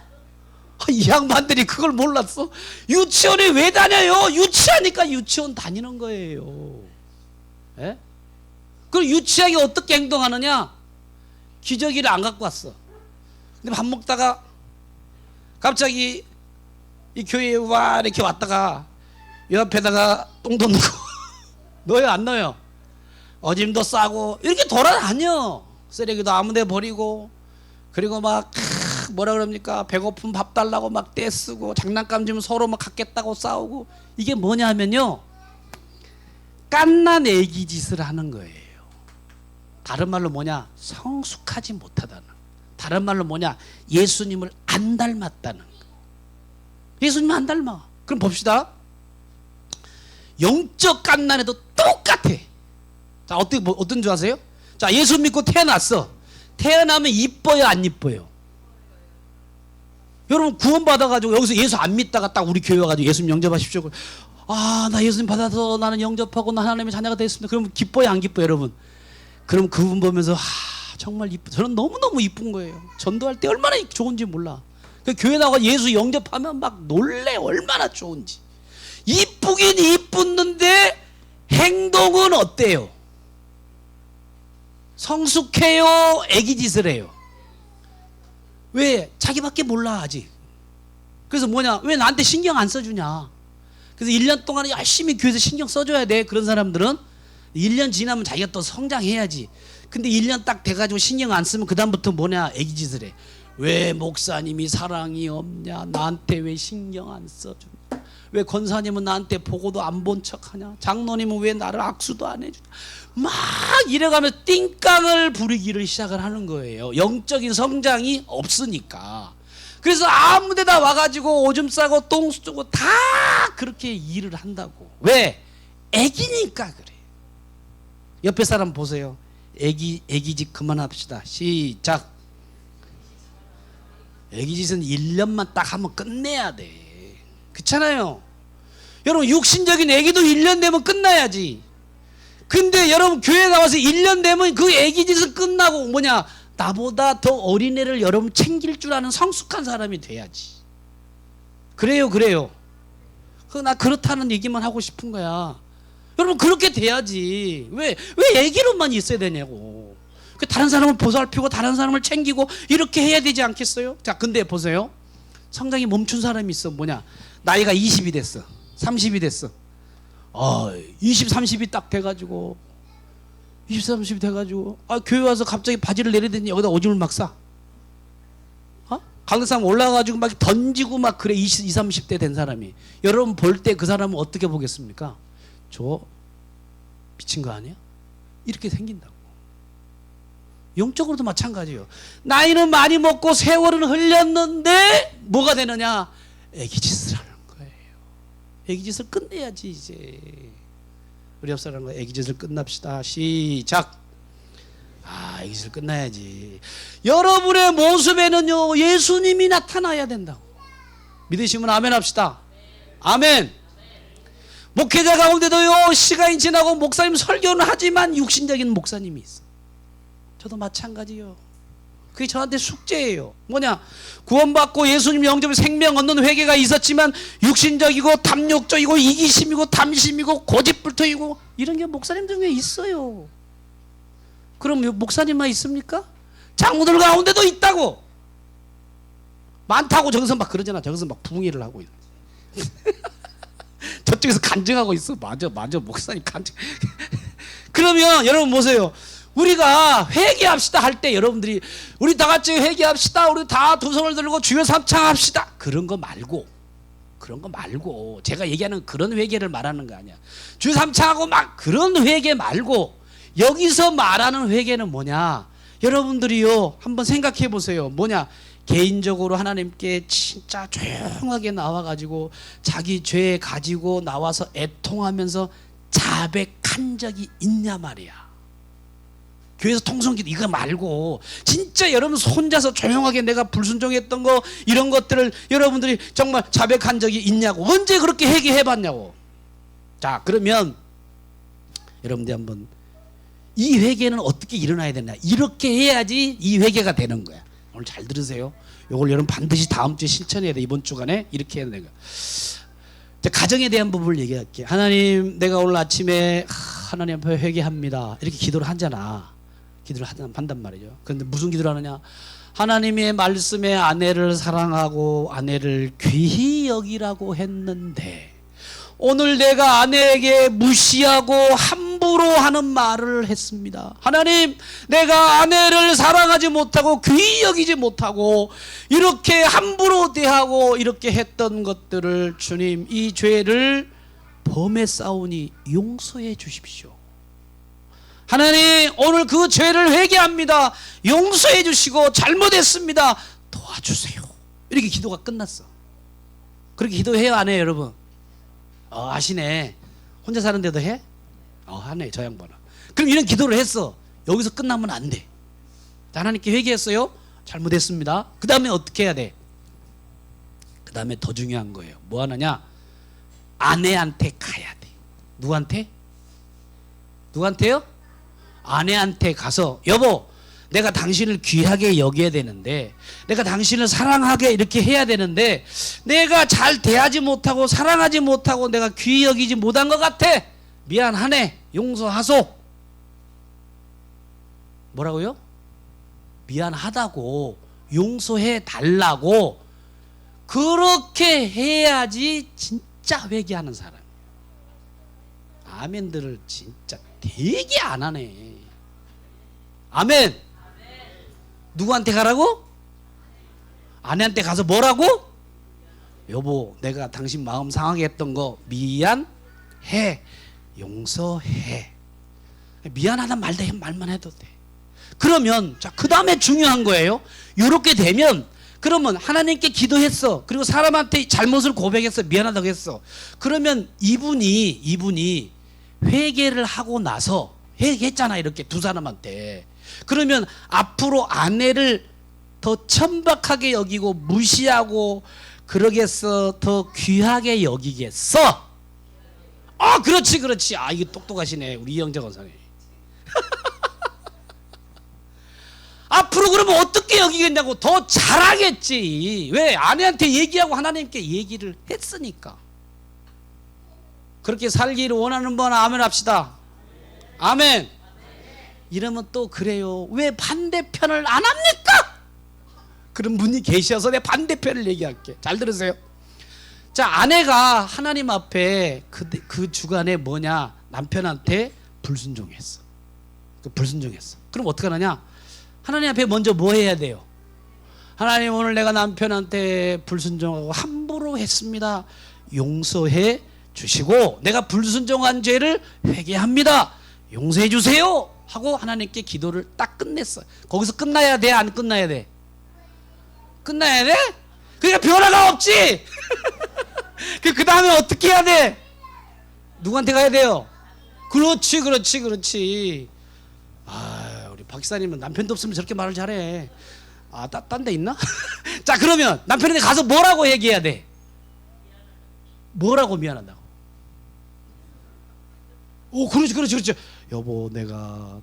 이 양반들이 그걸 몰랐어? 유치원에 왜 다녀요? 유치하니까 유치원 다니는 거예요. 예? 그럼 유치하게 어떻게 행동하느냐? 기저귀를 안 갖고 왔어. 근데 밥 먹다가 갑자기 이 교회에 와 이렇게 왔다가 옆에다가 똥도 넣고 넣어요 안 넣어요? 어짐도 싸고 이렇게 돌아다녀. 쓰레기도 아무데 버리고, 그리고 막 뭐라 그럽니까, 배고픈 밥 달라고 막 떼쓰고, 장난감 주면 서로 막 갖겠다고 싸우고. 이게 뭐냐면요, 갓난 애기 짓을 하는 거예요. 다른 말로 뭐냐, 성숙하지 못하다는, 다른 말로 뭐냐, 예수님을 안 닮았다는 거. 예수님 안 닮아. 그럼 봅시다. 영적 갓난에도 똑같아. 자, 어떻게 어떤 줄 아세요? 자, 예수 믿고 태어났어. 태어나면 이뻐요 안 이뻐요? 여러분 구원 받아가지고 여기서 예수 안 믿다가 딱 우리 교회 와가지고 예수님 영접하십시오. 아, 나 예수님 받아서 나는 영접하고 나 하나님의 자녀가 됐습니다. 그럼 기뻐요 안 기뻐요 여러분? 그럼 그분 보면서 정말 이쁘. 저는 너무너무 이쁜 거예요. 전도할 때 얼마나 좋은지 몰라. 그 교회 나가 예수 영접하면 막 놀래, 얼마나 좋은지. 이쁘긴 이쁜데 행동은 어때요? 성숙해요? 애기짓을 해요? 왜? 자기밖에 몰라 아직. 그래서 뭐냐, 왜 나한테 신경 안 써주냐. 그래서 1년 동안 열심히 교회에서 신경 써줘야 돼. 그런 사람들은 1년 지나면 자기가 또 성장해야지. 근데 1년 딱 돼가지고 신경 안 쓰면 그 다음부터 뭐냐, 애기짓을 해. 왜 목사님이 사랑이 없냐, 나한테 왜 신경 안 써주냐, 왜 권사님은 나한테 보고도 안 본 척하냐, 장로님은 왜 나를 악수도 안 해주냐, 막 이래가면서 띵깡을 부리기를 시작을 하는 거예요. 영적인 성장이 없으니까. 그래서 아무 데다 와가지고 오줌 싸고 똥 싸고 다 그렇게 일을 한다고. 왜? 애기니까 그래. 옆에 사람 보세요. 애기짓 그만합시다. 시작. 애기짓은 1년만 딱 하면 끝내야 돼. 그렇잖아요. 여러분 육신적인 애기도 1년 되면 끝나야지. 근데 여러분 교회 나와서 1년 되면 그 애기짓은 끝나고 뭐냐, 나보다 더 어린애를 여러분 챙길 줄 아는 성숙한 사람이 돼야지. 그래요. 나 그렇다는 얘기만 하고 싶은 거야. 여러분 그렇게 돼야지. 왜 애기로만 있어야 되냐고. 다른 사람을 보살피고 다른 사람을 챙기고 이렇게 해야 되지 않겠어요? 자, 근데 보세요. 성장이 멈춘 사람이 있어. 뭐냐, 나이가 20이 됐어, 30이 됐어. 20, 30이 딱 돼가지고 20, 30이 돼가지고 교회 와서 갑자기 바지를 내리더니 여기다 오줌을 막 싸. 강대상 올라가가지고 막 던지고 막 그래. 20, 30대 된 사람이. 여러분 볼 때 그 사람은 어떻게 보겠습니까? 저 미친 거 아니야? 이렇게 생긴다고. 영적으로도 마찬가지예요. 나이는 많이 먹고 세월은 흘렸는데 뭐가 되느냐? 애기짓을 하는 거예요. 애기짓을 끝내야지 이제. 우리 옆 사람과 애기짓을 끝납시다. 시작. 애기짓을 끝나야지. 여러분의 모습에는요 예수님이 나타나야 된다고. 믿으시면 아멘 합시다. 아멘. 목회자 가운데도요 시간이 지나고 목사님 설교는 하지만 육신적인 목사님이 있어. 저도 마찬가지요. 그게 저한테 숙제예요. 뭐냐, 구원받고 예수님 영접의 생명 얻는 회개가 있었지만 육신적이고 탐욕적이고 이기심이고 탐심이고 고집불통이고 이런 게 목사님들 중에 있어요. 그럼 목사님만 있습니까? 장로들 가운데도 있다고. 많다고 저기서 막 그러잖아. 저기서 막 부흥회를 하고 있는. 저쪽에서 간증하고 있어. 맞아 목사님 간증. 그러면 여러분 보세요. 우리가 회개합시다 할 때 여러분들이 우리 다 같이 회개합시다, 우리 다 두 손을 들고 주여 삼창합시다, 그런 거 말고 제가 얘기하는 그런 회개를 말하는 거 아니야. 주여 삼창하고 막 그런 회개 말고 여기서 말하는 회개는 뭐냐, 여러분들이요 한번 생각해 보세요. 뭐냐, 개인적으로 하나님께 진짜 조용하게 나와가지고 자기 죄 가지고 나와서 애통하면서 자백한 적이 있냐 말이야. 교회에서 통성기도 이거 말고 진짜 여러분 혼자서 조용하게 내가 불순종했던 거 이런 것들을 여러분들이 정말 자백한 적이 있냐고. 언제 그렇게 회개해봤냐고. 자, 그러면 여러분들 한번 이 회개는 어떻게 일어나야 되냐, 이렇게 해야지 이 회개가 되는 거야. 오늘 잘 들으세요. 요걸 여러분 반드시 다음 주에 실천해야 돼. 이번 주간에 이렇게 해야 돼. 내가 가정에 대한 부분을 얘기할게. 하나님, 내가 오늘 아침에 하나님 앞에 회개합니다. 이렇게 기도를 하잖아. 기도를 한단 말이죠. 그런데 무슨 기도를 하느냐? 하나님의 말씀에 아내를 사랑하고 아내를 귀히 여기라고 했는데 오늘 내가 아내에게 무시하고 함부로 하는 말을 했습니다. 하나님, 내가 아내를 사랑하지 못하고 귀히 여기지 못하고 이렇게 함부로 대하고 이렇게 했던 것들을 주님, 이 죄를 범했사오니 용서해 주십시오. 하나님, 오늘 그 죄를 회개합니다. 용서해 주시고 잘못했습니다. 도와주세요. 이렇게 기도가 끝났어. 그렇게 기도해요, 안 해요, 여러분? 아시네. 혼자 사는데도 해? 하네, 저 양반아. 그럼 이런 기도를 했어. 여기서 끝나면 안 돼. 하나님께 회개했어요. 잘못했습니다. 그 다음에 어떻게 해야 돼? 그 다음에 더 중요한 거예요. 뭐 하느냐? 아내한테 가야 돼. 누구한테? 누구한테요? 아내한테 가서, 여보, 내가 당신을 귀하게 여겨야 되는데, 내가 당신을 사랑하게 이렇게 해야 되는데, 내가 잘 대하지 못하고 사랑하지 못하고 내가 귀히 여기지 못한 것 같아. 미안하네. 용서하소. 뭐라고요? 미안하다고, 용서해 달라고. 그렇게 해야지 진짜 회개하는 사람이에요. 아멘들을 진짜 되게 안 하네. 아멘. 누구한테 가라고? 아내한테 가서 뭐라고? 여보, 내가 당신 마음 상하게 했던 거 미안해. 용서해. 미안하단 말만 해도 돼. 그러면 자, 그 다음에 중요한 거예요. 이렇게 되면 그러면 하나님께 기도했어. 그리고 사람한테 잘못을 고백했어. 미안하다고 했어. 그러면 이분이 회개를 하고 나서 회개했잖아, 이렇게 두 사람한테. 그러면 앞으로 아내를 더 천박하게 여기고 무시하고 그러겠어? 더 귀하게 여기겠어? 그렇지. 이게 똑똑하시네, 우리 이영재 권사님. 앞으로 그러면 어떻게 여기겠냐고? 더 잘하겠지. 왜? 아내한테 얘기하고 하나님께 얘기를 했으니까. 그렇게 살기를 원하는 분 아멘 합시다. 아멘. 이러면 또 그래요. 왜 반대편을 안 합니까? 그런 분이 계셔서 내 반대편을 얘기할게. 잘 들으세요. 자, 아내가 하나님 앞에 그 주간에 뭐냐? 남편한테 불순종했어. 불순종했어. 그럼 어떻게 하느냐? 하나님 앞에 먼저 뭐 해야 돼요? 하나님, 오늘 내가 남편한테 불순종하고 함부로 했습니다. 용서해 주시고 내가 불순종한 죄를 회개합니다. 용서해 주세요 하고 하나님께 기도를 딱 끝냈어. 거기서 끝나야 돼? 안 끝나야 돼? 끝나야 돼? 그러니까 변화가 없지. 그 다음에 어떻게 해야 돼? 누구한테 가야 돼요? 그렇지. 우리 박사님은 남편도 없으면 저렇게 말을 잘해. 딴 데 있나? 자, 그러면 남편한테 가서 뭐라고 얘기해야 돼? 뭐라고 미안하다고? 그렇지. 여보,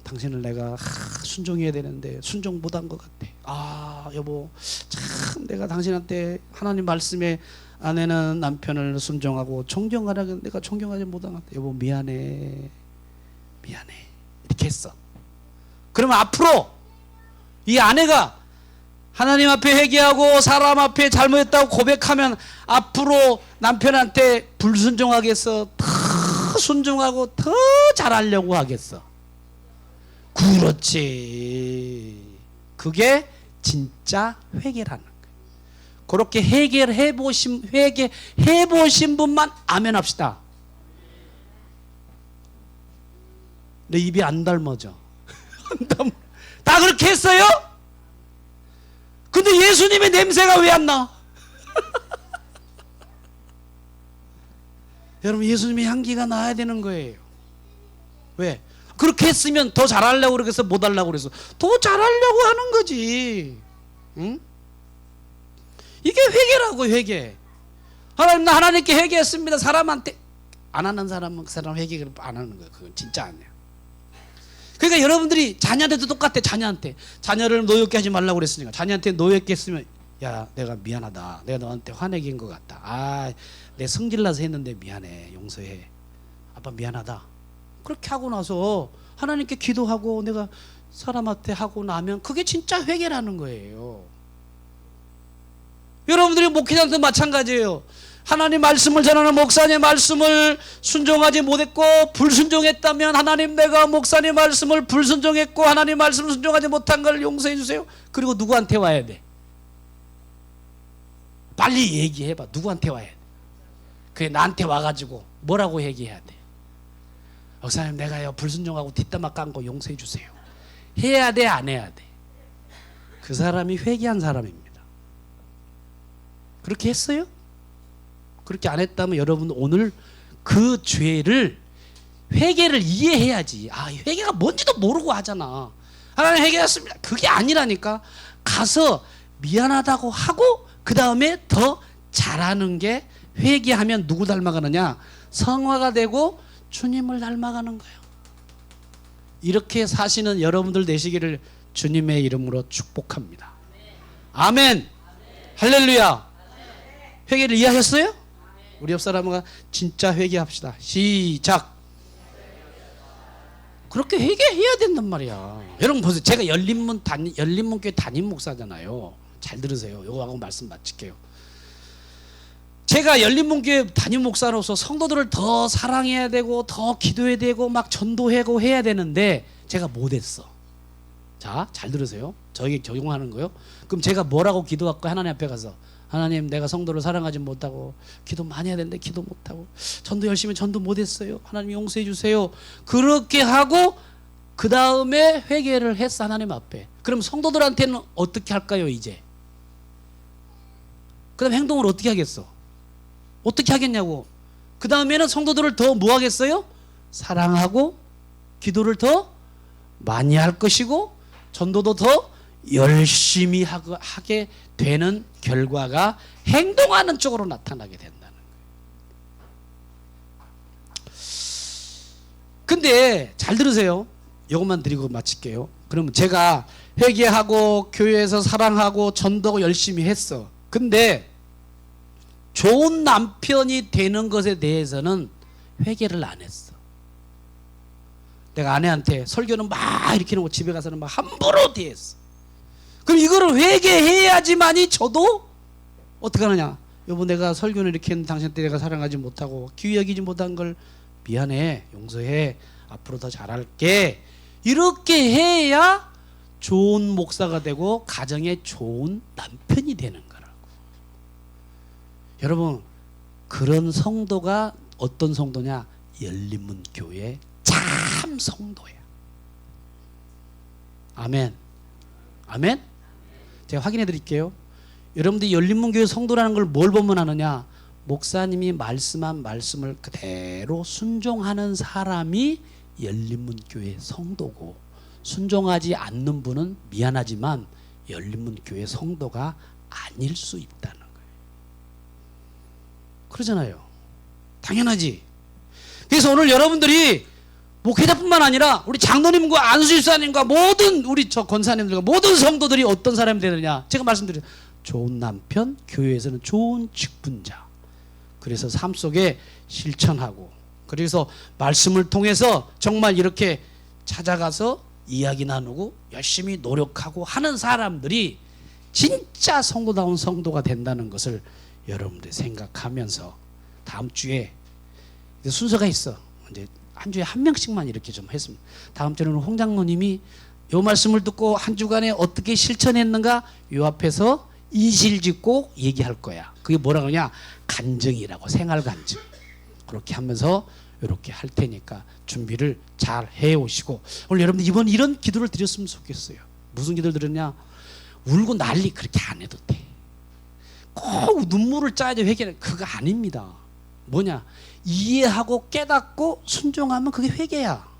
당신을 내가 순종해야 되는데 순종 못한 것 같아. 여보, 참 내가 당신한테 하나님 말씀에 아내는 남편을 순종하고 존경하라고 내가 존경하지 못한 것 같아. 여보, 미안해. 이렇게 했어. 그러면 앞으로 이 아내가 하나님 앞에 회개하고 사람 앞에 잘못했다고 고백하면 앞으로 남편한테 불순종하겠어? 더 순종하고 더 잘하려고 하겠어? 그렇지. 그게 진짜 회개라는 거예요. 그렇게 회개해보신 분만 아멘 합시다. 내 입이 안 닮아져. 다 그렇게 했어요? 근데 예수님의 냄새가 왜 안 나? 여러분, 예수님의 향기가 나야 되는 거예요. 왜? 그렇게 했으면 더 잘하려고 그래서 못하려고 그래서 더 잘하려고 하는 거지. 응? 이게 회개라고, 회개. 하나님, 나 하나님께 회개했습니다. 사람한테 안 하는 사람은 그 사람 회개를 안 하는 거예요. 그건 진짜 아니에요. 그러니까 여러분들이 자녀한테도 똑같아. 자녀를 노엽게 하지 말라고 그랬으니까 자녀한테 노엽게 했으면 야, 내가 미안하다. 내가 너한테 화내긴 것 같다. 아, 내 성질나서 했는데 미안해. 용서해. 아빠 미안하다. 그렇게 하고 나서 하나님께 기도하고 내가 사람한테 하고 나면 그게 진짜 회개라는 거예요. 여러분들이 목회자도 마찬가지예요. 하나님 말씀을 전하는 목사님 말씀을 순종하지 못했고 불순종했다면 하나님, 내가 목사님 말씀을 불순종했고 하나님 말씀을 순종하지 못한 걸 용서해 주세요. 그리고 누구한테 와야 돼? 빨리 얘기해봐. 누구한테 와야 돼? 그게 나한테 와가지고 뭐라고 얘기해야 돼? 목사님, 내가요 불순종하고 뒷담화 깐 거 용서해 주세요. 해야 돼, 안 해야 돼? 그 사람이 회개한 사람입니다. 그렇게 했어요? 그렇게 안 했다면 여러분 오늘 그 죄를, 회개를 이해해야지. 아, 회개가 뭔지도 모르고 하잖아. 하나님 회개했습니다. 그게 아니라니까. 가서 미안하다고 하고 그 다음에 더 잘하는 게, 회개하면 누구 닮아가느냐? 성화가 되고 주님을 닮아가는 거예요. 이렇게 사시는 여러분들 되시기를 주님의 이름으로 축복합니다. 아멘. 할렐루야. 회개를 이해하셨어요? 우리 옆 사람과 진짜 회개합시다. 시작. 그렇게 회개해야 된단 말이야. 여러분 보세요. 제가 열린문교회 담임 목사잖아요. 잘 들으세요. 요거 하고 말씀 마칠게요. 제가 열린문교회 담임 목사로서 성도들을 더 사랑해야 되고 더 기도해야 되고 막 전도하고 해야 되는데 제가 못했어. 자, 잘 들으세요. 저에게 적용하는 거요. 그럼 제가 뭐라고 기도할까? 하나님 앞에 가서, 하나님, 내가 성도를 사랑하지 못하고 기도 많이 해야 되는데 기도 못하고 전도 열심히 전도 못했어요. 하나님 용서해 주세요. 그렇게 하고 그 다음에 회개를 했어, 하나님 앞에. 그럼 성도들한테는 어떻게 할까요? 이제 그 다음 행동을 어떻게 하겠어? 어떻게 하겠냐고. 그 다음에는 성도들을 더 뭐 하겠어요? 사랑하고 기도를 더 많이 할 것이고 전도도 더 열심히 하게 되는 결과가 행동하는 쪽으로 나타나게 된다는 거예요. 근데 잘 들으세요. 이것만 드리고 마칠게요. 그러면 제가 회개하고 교회에서 사랑하고 전도하고 열심히 했어. 근데 좋은 남편이 되는 것에 대해서는 회개를 안 했어. 내가 아내한테 설교는 막 이렇게 놓고 집에 가서는 막 함부로 대했어. 그럼 이거를 회개해야지만이 저도 어떻게 하느냐? 여보, 내가 설교는 이렇게 했는데 당신한테 내가 사랑하지 못하고 귀히 여기지 못한 걸 미안해, 용서해, 앞으로 더 잘할게. 이렇게 해야 좋은 목사가 되고 가정에 좋은 남편이 되는 거라고. 여러분, 그런 성도가 어떤 성도냐? 열린문 교회 참 성도야. 아멘. 아멘. 제가 확인해 드릴게요. 여러분들이 열린문교회 성도라는 걸 뭘 보면 아느냐? 목사님이 말씀한 말씀을 그대로 순종하는 사람이 열린문교회 성도고, 순종하지 않는 분은 미안하지만 열린문교회 성도가 아닐 수 있다는 거예요. 그러잖아요. 당연하지. 그래서 오늘 여러분들이 목회자뿐만 아니라 우리 장로님과 안수집사님과 모든 우리 저 권사님들과 모든 성도들이 어떤 사람이 되느냐? 제가 말씀드려요. 좋은 남편, 교회에서는 좋은 직분자. 그래서 삶 속에 실천하고, 그래서 말씀을 통해서 정말 이렇게 찾아가서 이야기 나누고 열심히 노력하고 하는 사람들이 진짜 성도다운 성도가 된다는 것을 여러분들이 생각하면서 다음 주에 순서가 있어. 이제 한 주에 한 명씩만 이렇게 좀 했습니다. 다음 주에는 홍 장로님이 요 말씀을 듣고 한 주간에 어떻게 실천했는가 요 앞에서 이실짓고 얘기할 거야. 그게 뭐라고 하냐? 간증이라고, 생활 간증. 그렇게 하면서 이렇게 할 테니까 준비를 잘 해오시고, 오늘 여러분들 이번 이런 기도를 드렸으면 좋겠어요. 무슨 기도를 드렸냐? 울고 난리 그렇게 안 해도 돼. 꼭 눈물을 짜야지 회개는 그거 아닙니다. 뭐냐? 이해하고 깨닫고 순종하면 그게 회개야.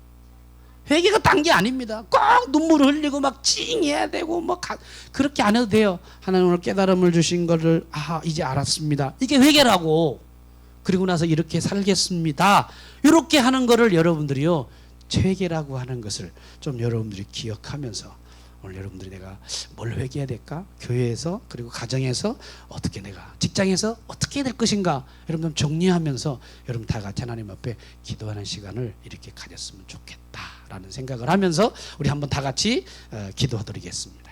회개가 딴 게 아닙니다. 꼭 눈물을 흘리고 막 찡해야 되고 뭐 그렇게 안 해도 돼요. 하나님 오늘 깨달음을 주신 거를 이제 알았습니다. 이게 회개라고. 그리고 나서 이렇게 살겠습니다. 이렇게 하는 거를 여러분들이요, 회개라고 하는 것을 좀 여러분들이 기억하면서 오늘 여러분들이 내가 뭘 회개해야 될까? 교회에서 그리고 가정에서 어떻게 내가 직장에서 어떻게 해야 될 것인가? 여러분 좀 정리하면서 여러분 다 같이 하나님 앞에 기도하는 시간을 이렇게 가졌으면 좋겠다라는 생각을 하면서 우리 한번 다 같이 기도하도록 하겠습니다.